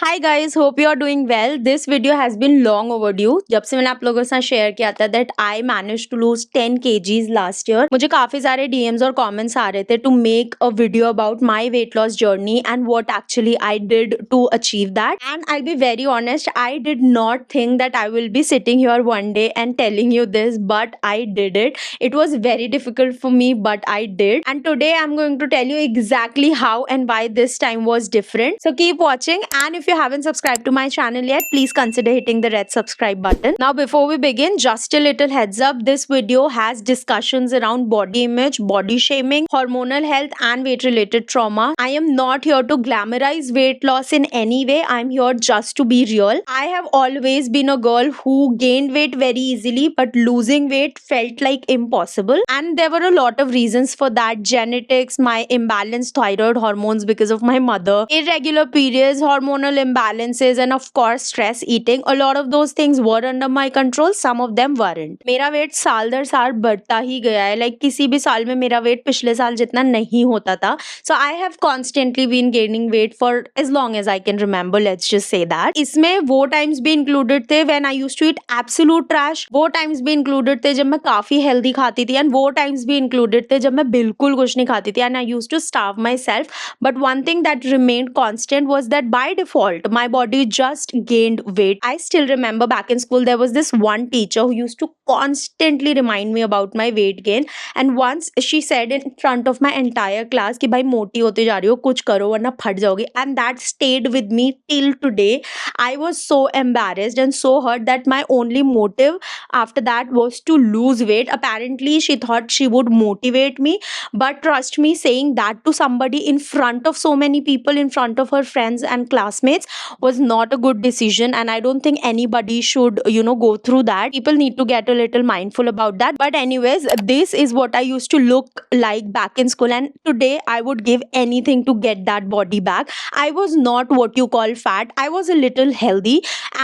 Hi guys, hope you are doing well. This video has been long overdue. जब से मैंने आप लोगों के साथ शेयर किया था that I manage to lose 10 kgs last year, मुझे काफी सारे डीएम्स और कमेंट्स आ रहे थे to make a video about my weight loss journey and what actually I did to achieve that. And I be very honest, I did not think that I will be sitting here one day and telling you this, but I did it. It was very difficult for me, but I did. And today I'm going to tell you exactly how and why this time was different. So keep watching. And if you haven't subscribed to my channel yet, please consider hitting the red subscribe button. Now, before we begin, just a little heads up. This video has discussions around body image, body shaming, hormonal health, and weight related trauma. I am not here to glamorize weight loss in any way. I'm here just to be real. I have always been a girl who gained weight very easily, but losing weight felt like impossible. And there were a lot of reasons for that: genetics, my imbalanced thyroid hormones because of my mother, irregular periods, hormonal imbalances, and of course stress eating. A lot of those things were under my control, some of them weren't. मेरा wait साल दर साल बढ़ता ही गया है. Like किसी भी साल में मेरा वेट पिछले साल जितना नहीं होता था. So I have constantly been gaining weight for as long as I can remember, let's just say that. इसमें वो टाइम्स भी इंक्लूडेड थे when I used to eat absolute trash. वो टाइम्स भी इंक्लूडेड थे जब मैं काफी हेल्दी खाती थी, एंड वो टाइम्स भी इंक्लूडेड थे जब मैं बिल्कुल कुछ नहीं खाती थी, and I used to starve myself. But one thing that remained constant was that by default my body just gained weight. I still remember back in school there was this one teacher who used to constantly remind me about my weight gain, and once she said in front of my entire class कि भाई मोटी होते जा रही हो, कुछ करो वरना फट जाओगी. And that stayed with me till today. I was so embarrassed and so hurt that my only motive after that was to lose weight. Apparently she thought she would motivate me, but trust me, saying that to somebody in front of so many people, in front of her friends and classmates, was not a good decision. And I don't think anybody should go through that. People need to get a little mindful about that. But anyways, this is what I used to look like back in school, and today I would give anything to get that body back. I was not what you call fat. I was a little healthy,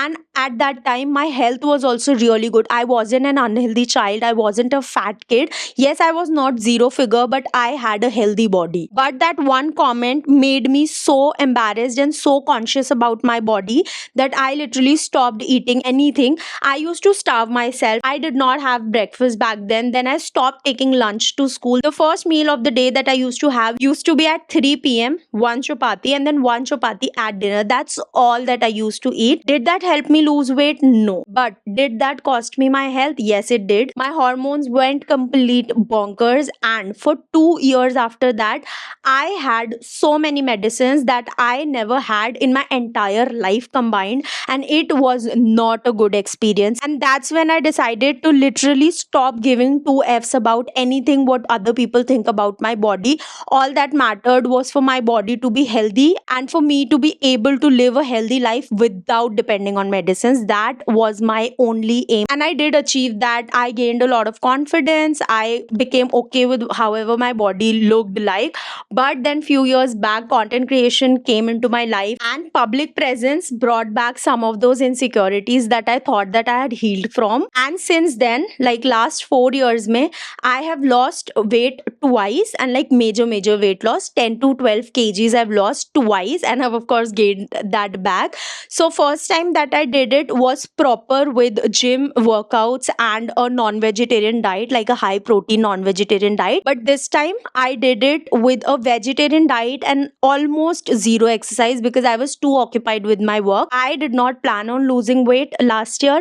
and at that time my health was also really good. I wasn't an unhealthy child. I wasn't a fat kid. Yes, I was not zero figure, but I had a healthy body. But that one comment made me so embarrassed and so conscious about my body that I literally stopped eating anything. I used to starve myself. I did not have breakfast back then. Then I stopped taking lunch to school. The first meal of the day that I used to have used to be at 3 p.m. one chapati, and then one chapati at dinner. That's all that I used to eat. Did that help me lose weight? No. But did that cost me my health? Yes, it did. My hormones went complete bonkers, and for 2 years after that, I had so many medicines that I never had in my entire life combined, and it was not a good experience. And that's when I decided to literally stop giving two F's about anything what other people think about my body. All that mattered was for my body to be healthy and for me to be able to live a healthy life without depending on medicines. That was my only aim, and I did achieve that. I gained a lot of confidence. I became okay with however my body looked like. But then few years back, content creation came into my life, and public presence brought back some of those insecurities that I thought that I had healed from. And since then, like last 4 years mein, I have lost weight twice, and like major weight loss, 10 to 12 kgs I've lost twice, and I've of course gained that back. So first time that I did it was proper with gym workouts and a non-vegetarian diet, like a high protein non-vegetarian diet. But this time I did it with a vegetarian diet and almost zero exercise because I was too occupied with my work. I did not plan on losing weight last year,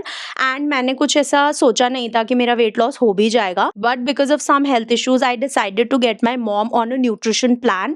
and मैंने कुछ ऐसा सोचा नहीं था कि मेरा weight loss हो भी जाएगा. But because of some health issues, I decided to get my mom on a nutrition plan,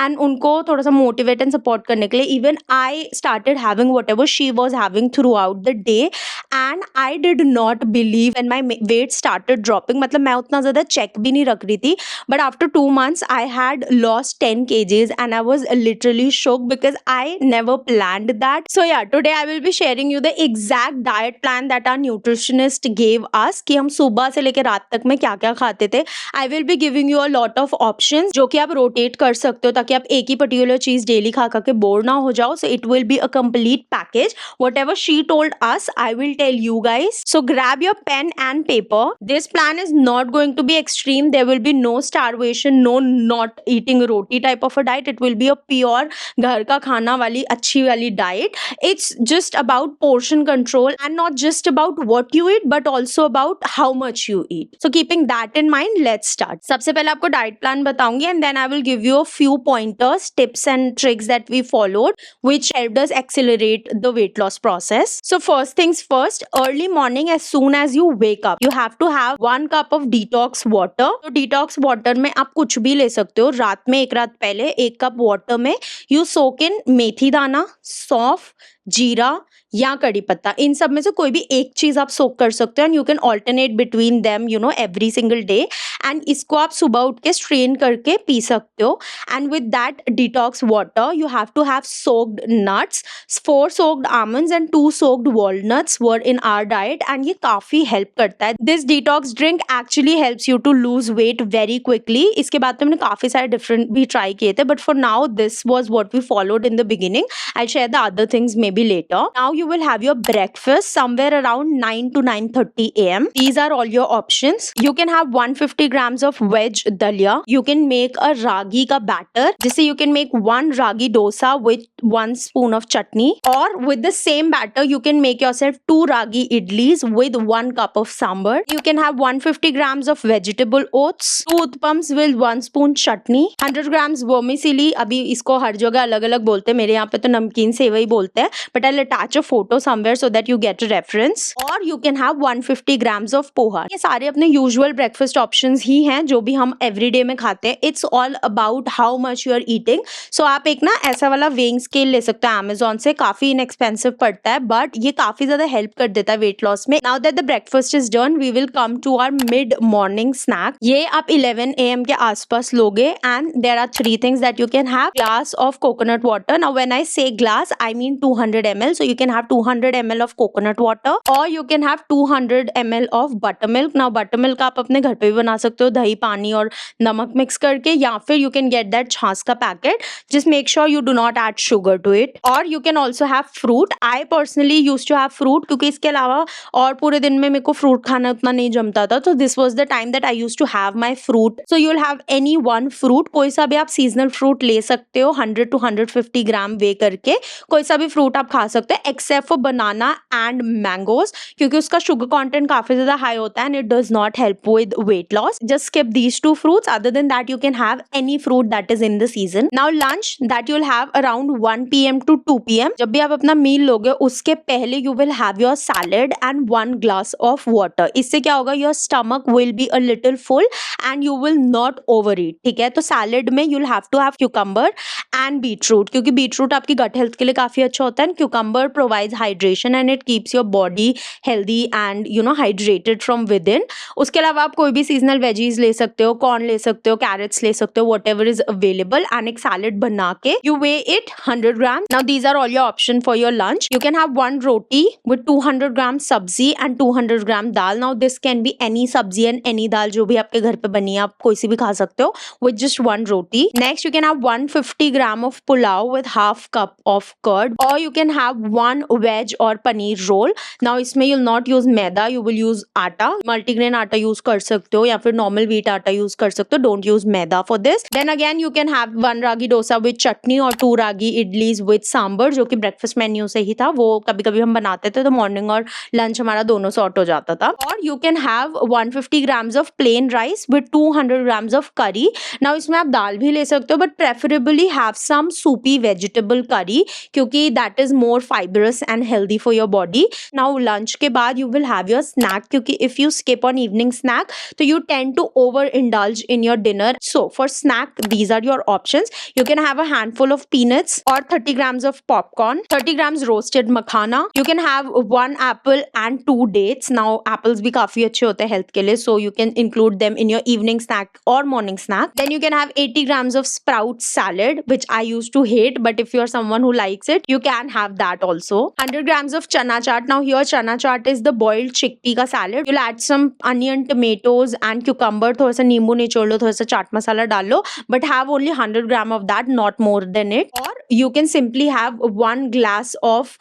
and उनको थोड़ा सा motivate and support करने के लिए even I started having whatever she was having throughout the day. And I did not believe when my weight started dropping. मतलब मैं उतना ज़्यादा check भी नहीं रख रही थी, but after 2 months I had lost 10 kgs, and I was literally shocked because I never planned that. So yeah, today I will be sharing you the exact diet plan that our nutritionist gave us कि हम सुबह से लेकर रात तक में क्या क्या खाते थे. I will be giving you a lot of options जो कि आप rotate कर सकते हो ताकि आप एक ही particular चीज़ daily खा खा के बोर ना हो जाओ. So it will be a complete package. Whatever she she told us, I will tell you guys. So grab your pen and paper. This plan is not going to be extreme. There will be no starvation, no not eating roti type of a diet. It will be a pure घर का खाना वाली अच्छी वाली diet. It's just about portion control and not just about what you eat but also about how much you eat. So keeping that in mind, let's start. सबसे पहले आपको diet plan बताऊंगी and then I will give you a few pointers, tips and tricks that we followed which helped us accelerate the weight loss process. So first things first, early morning as soon as you wake up, you have to have 1 cup of detox water. तो detox water में आप कुछ भी ले सकते हो. रात में एक रात पहले 1 cup water में you soak in मेथी दाना, सौंफ, जीरा या कड़ी पत्ता. इन सब में से कोई भी एक चीज आप सोक कर सकते हो and you can alternate between them every single day. And इसको आप सुबह उठ के स्ट्रेन करके पी सकते हो. And with that detox water you have to have soaked nuts. 4 soaked almonds and 2 soaked walnuts were in our diet and ये काफी हेल्प करता है. This detox drink actually helps you to lose weight very quickly. इसके बाद तो मैंने काफी सारे डिफरेंट भी ट्राई किए थे but for now this was what we followed in the beginning. I share the other things maybe later. Now you will have your breakfast somewhere around 9 to 9:30 a.m. These are all your options. You can have 150 grams of veg dalia. You can make a ragi ka batter. जिससे you can make 1 ragi dosa with 1 spoon of chutney. Or with the same batter you can make yourself 2 ragi idlis with 1 cup of sambar. You can have 150 grams of vegetable oats, 2 utpams with 1 spoon chutney, 100 grams vermicelli. अभी इसको हर जगह अलग अलग बोलते हैं. मेरे यहाँ पे तो नमकीन सेवई बोलते हैं but I'll attach a photo somewhere so that you get a reference. Or you can have 150 grams of poha. ये सारे अपने usual breakfast options ही हैं जो भी हम everyday में खाते हैं. It's all about how much you are eating. So आप एक ना ऐसा वाला weighing scale ले सकते हो Amazon से. काफी inexpensive पड़ता है but ये काफी ज्यादा help कर देता है weight loss में. Now that the breakfast is done, we will come to our mid morning snack. ये आप 11 AM के आसपास लोगे and there are 3 things that you can have. Glass of coconut water. Now when I say glass, I mean 200 ml. So you can have 200 ml of coconut water or you can have 200 ml of buttermilk. Now buttermilk आप अपने घर पे भी बना सकते हो दही पानी और नमक मिक्स करके या फिर you can get that छाछ का packet. Just make sure you do not add sugar to it. Or you can also have fruit. I personally used to have fruit क्योंकि इसके अलावा और पूरे दिन में मेरे को फ्रूट खाना उतना नहीं जमता था. तो this was the time that I used to have my fruit. So you'll have any one fruit. कोई सा भी आप सीजनल फ्रूट ले सकते हो 100 to 150 ग्राम वे करके. कोई सा भी फ्रूट आप खा सकते हैं except for banana and mangoes क्योंकि उसका शुगर कंटेंट काफी ज्यादा हाई होता है and it does not help with weight loss. Just skip these 2 fruits. Other than that you can have any fruit that is in the season. Now lunch that you will have around 1 PM to 2 PM. जब भी आप अपना मील लोगे उसके पहले you will have your salad and 1 glass of water. इससे क्या होगा, your stomach will be a little full and you will not overeat. ठीक है, तो सैलेड में you will have to have cucumber and beetroot क्योंकि beetroot आपकी gut health के लिए काफी अच्छा होता है. Cucumber provides hydration and it keeps your body healthy and hydrated from within. उसके अलावा आप कोई भी seasonal veggies ले सकते हो, corn ले सकते हो, carrots ले सकते हो, whatever is available and एक salad बना के you weigh it 100 grams. Now these are all your option for your lunch. You can have 1 roti with 200 grams sabzi and 200 gram dal. Now this can be any sabzi and any dal जो भी आपके घर पे बनी है आप कोई सी भी खा सकते हो with just 1 roti. Next you can have 150 gram of pulao with half cup of curd or you can have 1 veg or paneer roll. Now इसमें you'll not use maida, you will use आटा. Multigrain आटा use कर सकते हो या फिर normal wheat आटा use कर सकते हो. Don't use maida for this. Then again you can have 1 ragi dosa with chutney और 2 रागी इडलीज विद सांबर जो कि ब्रेकफास्ट मेन्यू से ही था. वो कभी कभी हम बनाते थे तो मॉर्निंग और लंच हमारा दोनों सॉर्ट हो जाता था. और you can have 150 grams of plain rice with 200 grams of curry. Now इसमें आप दाल भी ले सकते हो but preferably have some soupy vegetable curry क्योंकि that is more fibrous and healthy for your body. Now lunch के बाद you will have your snack क्योंकि if you skip on evening snack तो you tend to overindulge in your dinner. So for snack, these are your options. You can have a handful of peanuts or 30 grams of popcorn, 30 grams roasted makhana. You can have 1 apple and 2 dates. Now apples भी काफी अच्छे होते हैं health के लिए, so you can include them in your evening snack or morning snack. Then you can have 80 grams of sprout salad, which I used to hate, but if you are someone who likes it, you can have that also. 100 grams of chana chaat. Now here chana chaat is the boiled chickpea का salad. You'll add some onion, tomatoes and cucumber. थोड़ा सा नींबू निचोड़ लो, थोड़ा सा चाट मसाला डाल लो, but have only 100 gram of that, not more than it. Or you can simply have 1 glass of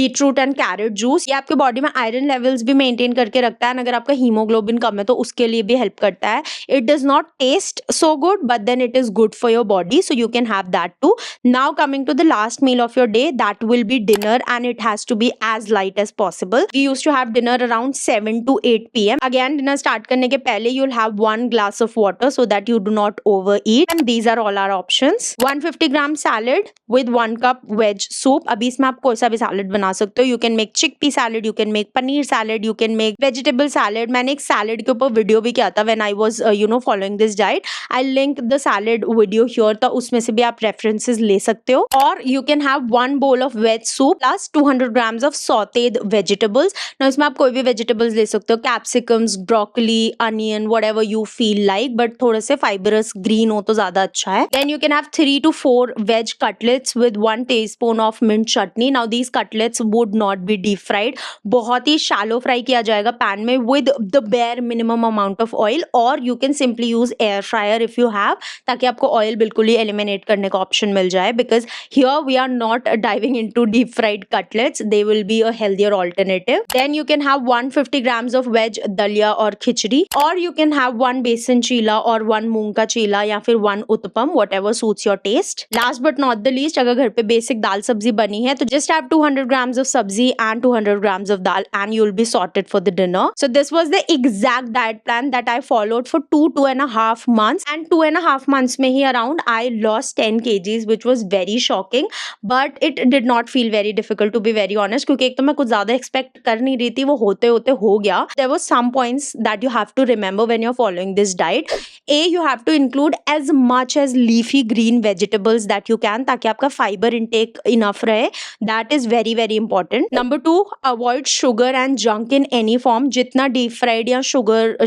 beetroot and carrot juice. ये आपके बॉडी में आयरन लेवल्स भी मेंटेन करके रखता है, अगर आपका हीमोग्लोबिन कम है तो उसके लिए भी हेल्प करता है। It does not taste so good but then it is good for your body, so you can have that too. Now coming to the last meal of your day, that will be dinner and it has to be as light as possible. We used to have dinner around 7 to 8 PM. Again dinner start करने के पहले you'll have 1 glass of water so that you do not overeat, and these are all our options. 150-gram salad with 1 cup veg soup. अभी इसमें आप कोई सा भी salad बना सकते हो। You can make chickpea salad, you can make paneer salad, you can make vegetable salad. मैंने एक सैलेड के ऊपर वीडियो भी किया था when I was following this diet. I'll link the salad video here, तो उसमें से भी आप references ले सकते हो। और you can have 1 bowl of veg soup plus 200 grams of sauteed vegetables. Now इसमें आप कोई भी vegetables ले सकते हो, capsicums, broccoli, onion, whatever you feel like, but थोड़े से फाइबरस ग्रीन हो तो ज्यादा अच्छा है। Then you can have 3 to 4 veg cutlets with 1 teaspoon of mint chutney. Now these cutlets would not be deep fried, बहुत ही शैलो फ्राई किया जाएगा पैन में with the bare minimum amount of oil, और you can simply use air fryer if you have, ताकि आपको oil बिल्कुल ही eliminate करने का ऑप्शन मिल जाए, because here we are not diving into deep fried cutlets, they will be a healthier alternative. Then you can have 150 grams of veg दलिया और खिचड़ी, और यू कैन हैव 1 बेसन चीला और 1 मूंग का चीला या फिर 1 uttapam, whatever suits your taste. Last but not the least, अगर घर पे बेसिक दाल सब्जी बनी है तो just have 200 grams of सब्जी and 200 grams of dal and you'll be sorted for the dinner. So this was the exact diet plan that I followed for 2.5 months, and 2.5 months में ही around I lost 10 kgs, which was very shocking, but it did not feel very difficult to be very honest, क्योंकि एक तो मैं कुछ ज्यादा expect कर नहीं रही थी, वो होते होते हो गया। There were some points that you have to remember when you're following this diet. A, you have to include as much as leafy green vegetables that you can, ताकि आपका fiber intake enough रहे. That is very very important. Number 2, avoid sugar and junk in any form. जितना deep fried या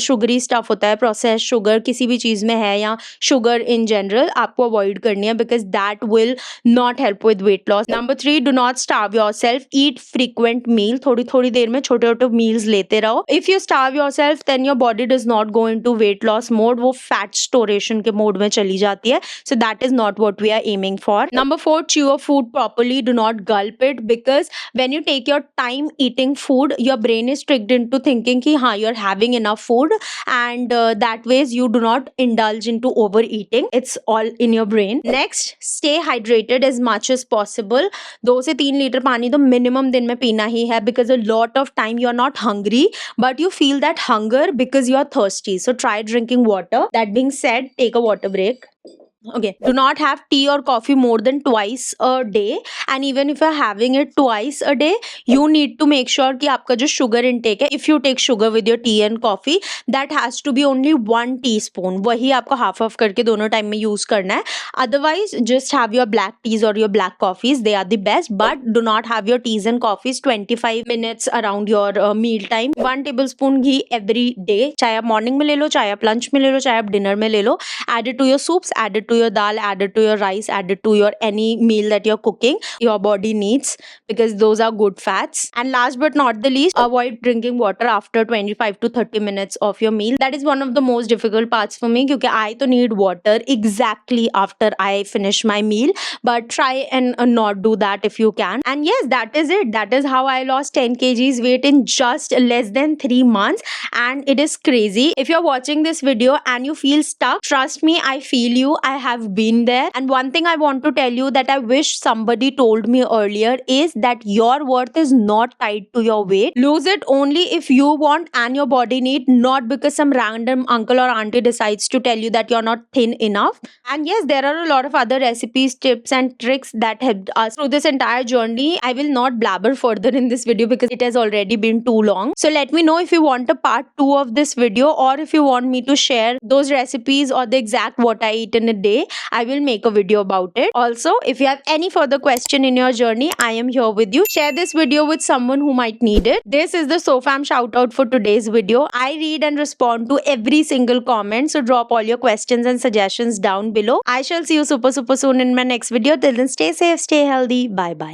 sugary stuff होता है, processed sugar किसी भी चीज में है, या sugar in general, आपको avoid करनी है, because that will not help with weight loss. Number 3, do not starve yourself. Eat frequent meal. थोड़ी थोड़ी देर में छोटे छोटे meals लेते रहो. If you starve yourself, then your body does not go into weight loss mode, वो fat storation के mode में चली जाती है, so that is not what we are aiming for. Number 4, chew your food properly, do not gulp it, because when you take your time eating food, your brain is tricked into thinking कि हाँ you're having enough food, and that ways you do not indulge into overeating. It's all in your brain. Next, stay hydrated as much as possible. 2 से 3 litre पानी तो minimum दिन में पीना ही है, because a lot of time you're not hungry, but you feel that hunger because you are thirsty, so try drinking water. That being said, take a water break. Okay, do not have tea or coffee more than twice a day, and even if you're having it twice a day, you need to make sure कि आपका जो sugar intake है, if you take sugar with your tea and coffee, that has to be only 1 teaspoon. वही आपको half half करके दोनों time में use करना है. Otherwise, just have your black teas or your black coffees. They are the best, but do not have your teas and coffees 25 minutes around your meal time. 1 tablespoon ghee every day. चाहे आप morning में ले लो, चाहे आप lunch में ले लो, चाहे आप dinner में ले लो. Add it to your soups, add it to your dal, add it to your rice, add it to your any meal that you're cooking, your body needs, because those are good fats. And last but not the least, avoid drinking water after 25 to 30 minutes of your meal. That is one of the most difficult parts for me, क्योंकि I तो need water exactly after I finish my meal, but try and not do that if you can. And yes, that is it. That is how I lost 10 kgs weight in just less than 3 months, and it is crazy. If you're watching this video and you feel stuck, trust me, I feel you. I have been there. And one thing I want to tell you that I wish somebody told me earlier is that your worth is not tied to your weight. Lose it only if you want and your body need, not because some random uncle or auntie decides to tell you that you're not thin enough. And yes, there are a lot of other recipes, tips and tricks that helped us through this entire journey. I will not blabber further in this video because it has already been too long. So let me know if you want a part 2 of this video, or if you want me to share those recipes or the exact what I eat in a day. I will make a video about it. Also, if you have any further question in your journey, I am here with you. Share this video with someone who might need it. This is the SoFam shout out for today's video. I read and respond to every single comment, so drop all your questions and suggestions down below. I shall see you super soon in my next video. Till then, stay safe, stay healthy. Bye bye.